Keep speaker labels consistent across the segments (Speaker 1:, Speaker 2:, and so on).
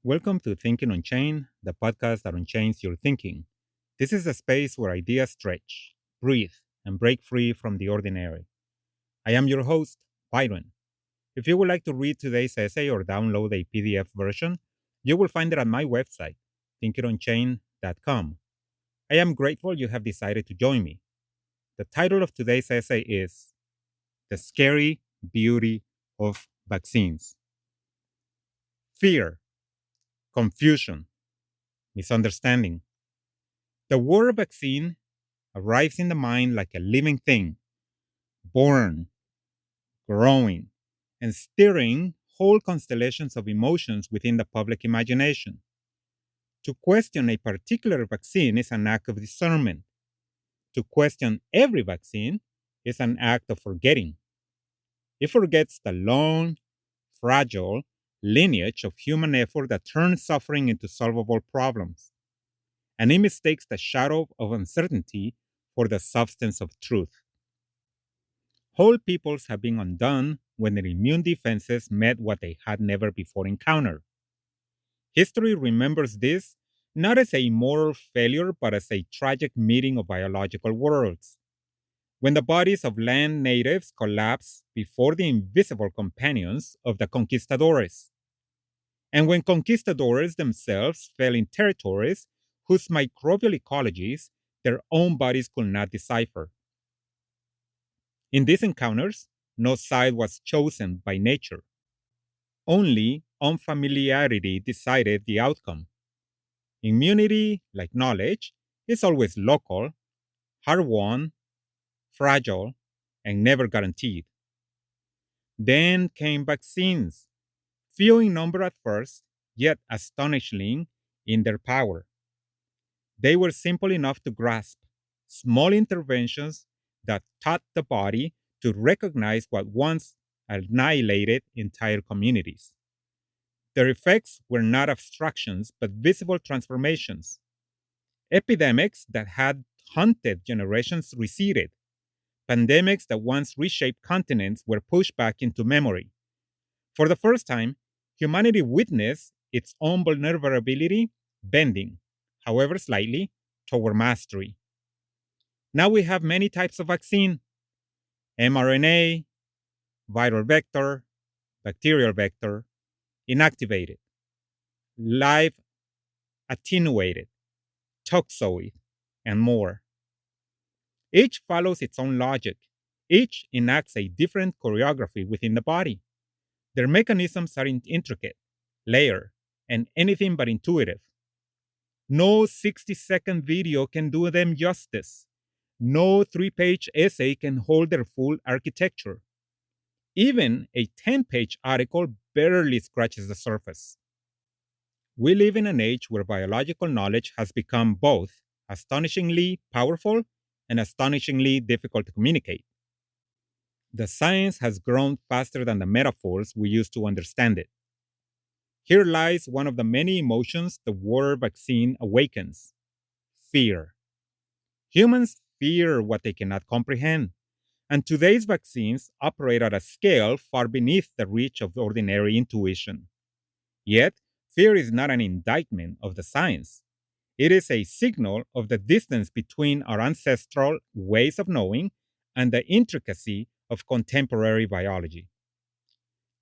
Speaker 1: Welcome to Thinking Unchained, the podcast that unchains your thinking. This is a space where ideas stretch, breathe, and break free from the ordinary. I am your host, Byron. If you would like to read today's essay or download a PDF version, you will find it at my website, thinkingunchained.com. I am grateful you have decided to join me. The title of today's essay is The Scary Beauty of Vaccines. Fear, confusion, misunderstanding. The word vaccine arrives in the mind like a living thing, born, growing, and stirring whole constellations of emotions within the public imagination. To question a particular vaccine is an act of discernment. To question every vaccine is an act of forgetting. It forgets the long, fragile lineage of human effort that turns suffering into solvable problems. And it mistakes the shadow of uncertainty for the substance of truth. Whole peoples have been undone when their immune defenses met what they had never before encountered. History remembers this not as a moral failure, but as a tragic meeting of biological worlds. When the bodies of land natives collapsed before the invisible companions of the conquistadores, and when conquistadores themselves fell in territories whose microbial ecologies their own bodies could not decipher. In these encounters, no side was chosen by nature. Only unfamiliarity decided the outcome. Immunity, like knowledge, is always local, hard won, fragile, and never guaranteed. Then came vaccines, few in number at first, yet astonishing in their power. They were simple enough to grasp, small interventions that taught the body to recognize what once annihilated entire communities. Their effects were not abstractions, but visible transformations. Epidemics that had haunted generations receded. Pandemics that once reshaped continents were pushed back into memory. For the first time, humanity witnessed its own vulnerability bending, however slightly, toward mastery. Now we have many types of vaccine: mRNA, viral vector, bacterial vector, inactivated, live attenuated, toxoid, and more. Each follows its own logic. Each enacts a different choreography within the body. Their mechanisms are intricate, layered, and anything but intuitive. No 60-second video can do them justice. No three-page essay can hold their full architecture. Even a 10-page article barely scratches the surface. We live in an age where biological knowledge has become both astonishingly powerful and astonishingly difficult to communicate. The science has grown faster than the metaphors we use to understand it. Here lies one of the many emotions the word vaccine awakens: fear. Humans fear what they cannot comprehend, and today's vaccines operate at a scale far beneath the reach of ordinary intuition. Yet, fear is not an indictment of the science. It is a signal of the distance between our ancestral ways of knowing and the intricacy of contemporary biology.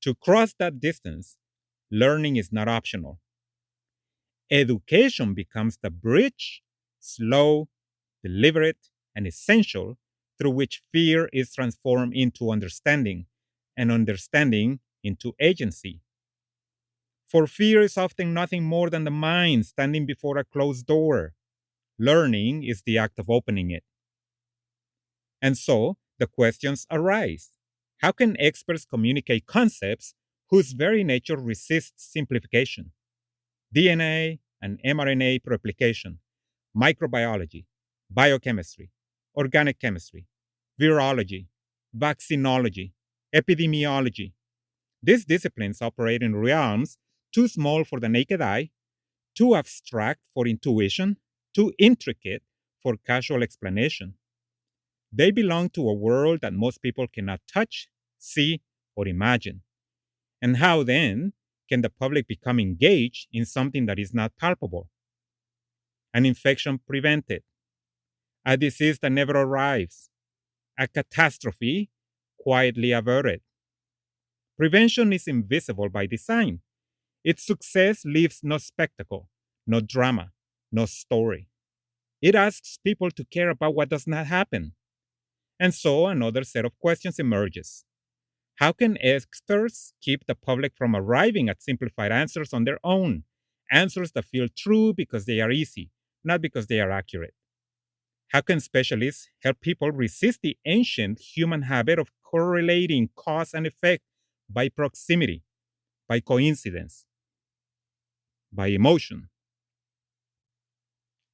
Speaker 1: To cross that distance, learning is not optional. Education becomes the bridge, slow, deliberate, and essential, through which fear is transformed into understanding, and understanding into agency. For fear is often nothing more than the mind standing before a closed door. Learning is the act of opening it. And so the questions arise. How can experts communicate concepts whose very nature resists simplification? DNA and mRNA replication, microbiology, biochemistry, organic chemistry, virology, vaccinology, epidemiology. These disciplines operate in realms too small for the naked eye, too abstract for intuition, too intricate for casual explanation. They belong to a world that most people cannot touch, see, or imagine. And how then can the public become engaged in something that is not palpable? An infection prevented, a disease that never arrives, a catastrophe quietly averted. Prevention is invisible by design. Its success leaves no spectacle, no drama, no story. It asks people to care about what does not happen. And so another set of questions emerges. How can experts keep the public from arriving at simplified answers on their own? Answers that feel true because they are easy, not because they are accurate. How can specialists help people resist the ancient human habit of correlating cause and effect by proximity, by coincidence, by emotion?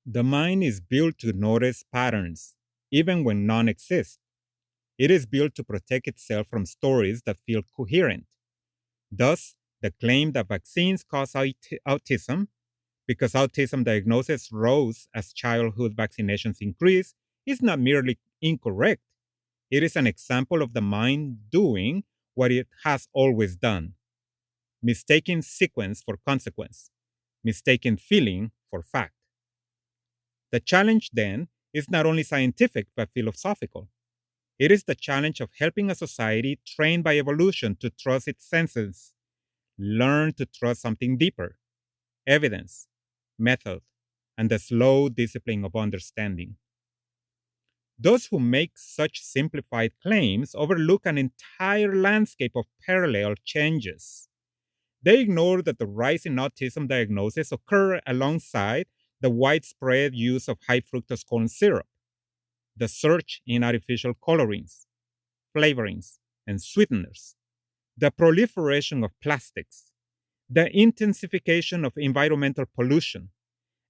Speaker 1: The mind is built to notice patterns, even when none exist. It is built to protect itself from stories that feel coherent. Thus, the claim that vaccines cause autism because autism diagnosis rose as childhood vaccinations increased is not merely incorrect. It is an example of the mind doing what it has always done, mistaking sequence for consequence, mistaking feeling for fact. The challenge, then, is not only scientific but philosophical. It is the challenge of helping a society trained by evolution to trust its senses, learn to trust something deeper: evidence, method, and the slow discipline of understanding. Those who make such simplified claims overlook an entire landscape of parallel changes. They ignore that the rise in autism diagnosis occurred alongside the widespread use of high fructose corn syrup, the surge in artificial colorings, flavorings, and sweeteners, the proliferation of plastics, the intensification of environmental pollution,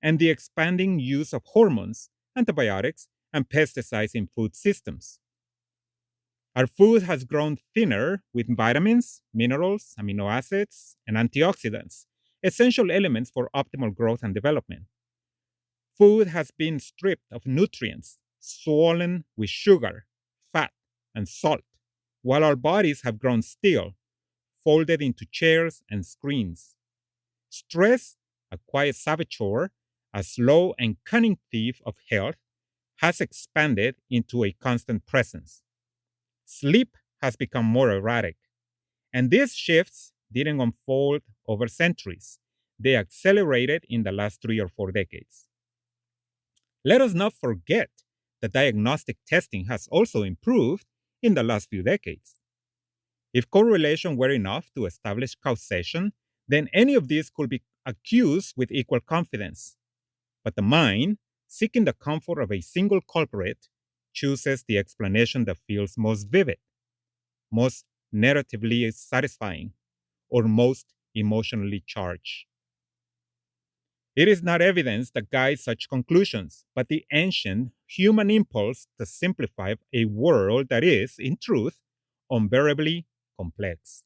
Speaker 1: and the expanding use of hormones, antibiotics, and pesticides in food systems. Our food has grown thinner with vitamins, minerals, amino acids, and antioxidants, essential elements for optimal growth and development. Food has been stripped of nutrients, swollen with sugar, fat, and salt, while our bodies have grown still, folded into chairs and screens. Stress, a quiet saboteur, a slow and cunning thief of health, has expanded into a constant presence. Sleep has become more erratic, and these shifts didn't unfold over centuries. They accelerated in the last 3 or 4 decades. Let us not forget that diagnostic testing has also improved in the last few decades. If correlation were enough to establish causation, then any of these could be accused with equal confidence. But the mind, seeking the comfort of a single culprit, chooses the explanation that feels most vivid, most narratively satisfying, or most emotionally charged. It is not evidence that guides such conclusions, but the ancient human impulse to simplify a world that is, in truth, unbearably complex.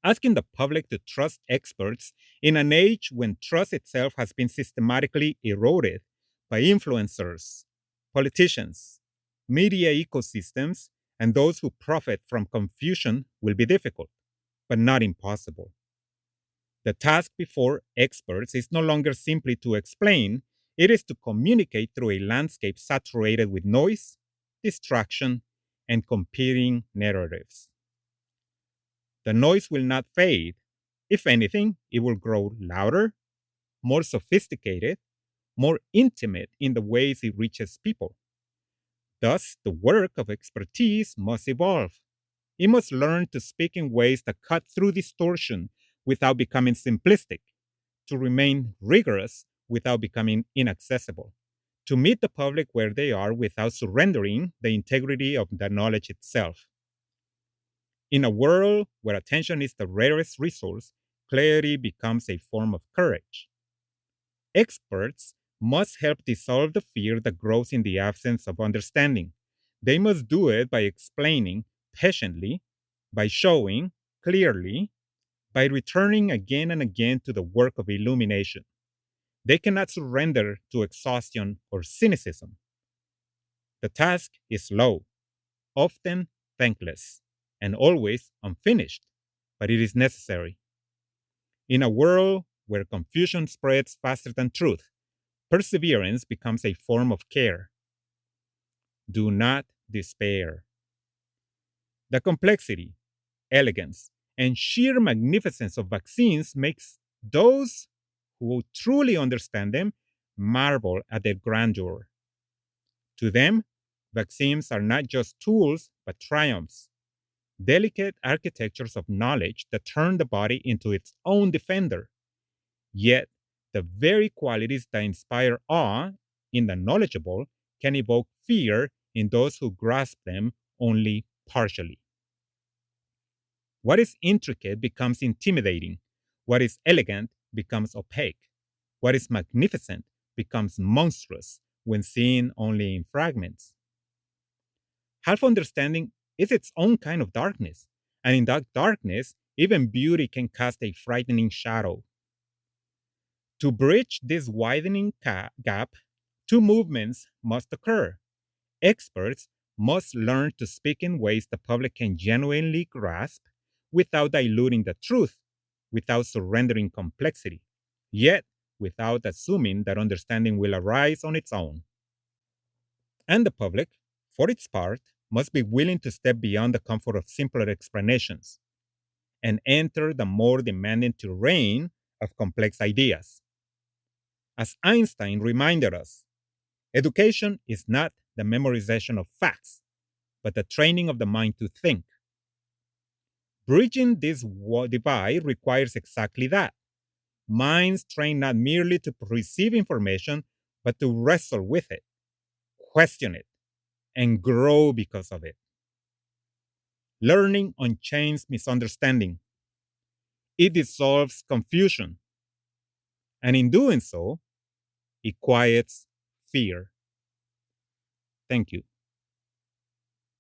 Speaker 1: Asking the public to trust experts in an age when trust itself has been systematically eroded by influencers, politicians, media ecosystems, and those who profit from confusion will be difficult, but not impossible. The task before experts is no longer simply to explain, it is to communicate through a landscape saturated with noise, distraction, and competing narratives. The noise will not fade. If anything, it will grow louder, more sophisticated, more intimate in the ways it reaches people. Thus, the work of expertise must evolve. It must learn to speak in ways that cut through distortion without becoming simplistic, to remain rigorous without becoming inaccessible, to meet the public where they are without surrendering the integrity of the knowledge itself. In a world where attention is the rarest resource, clarity becomes a form of courage. Experts must help dissolve the fear that grows in the absence of understanding. They must do it by explaining patiently, by showing clearly, by returning again and again to the work of illumination. They cannot surrender to exhaustion or cynicism. The task is slow, often thankless, and always unfinished. but it is necessary. In a world where confusion spreads faster than truth, perseverance becomes a form of care. Do not despair. The complexity, elegance, and sheer magnificence of vaccines makes those who truly understand them marvel at their grandeur. To them, vaccines are not just tools, but triumphs, delicate architectures of knowledge that turn the body into its own defender. Yet, the very qualities that inspire awe in the knowledgeable can evoke fear in those who grasp them only partially. What is intricate becomes intimidating. What is elegant becomes opaque. What is magnificent becomes monstrous when seen only in fragments. Half understanding is its own kind of darkness, and in that darkness, even beauty can cast a frightening shadow. To bridge this widening gap, two movements must occur. Experts must learn to speak in ways the public can genuinely grasp without diluting the truth, without surrendering complexity, yet without assuming that understanding will arise on its own. And the public, for its part, must be willing to step beyond the comfort of simpler explanations and enter the more demanding terrain of complex ideas. As Einstein reminded us, education is not the memorization of facts, but the training of the mind to think. Bridging this divide requires exactly that. Minds trained not merely to receive information, but to wrestle with it, question it, and grow because of it. Learning unchains misunderstanding. It dissolves confusion. And in doing so, it quiets fear. Thank you.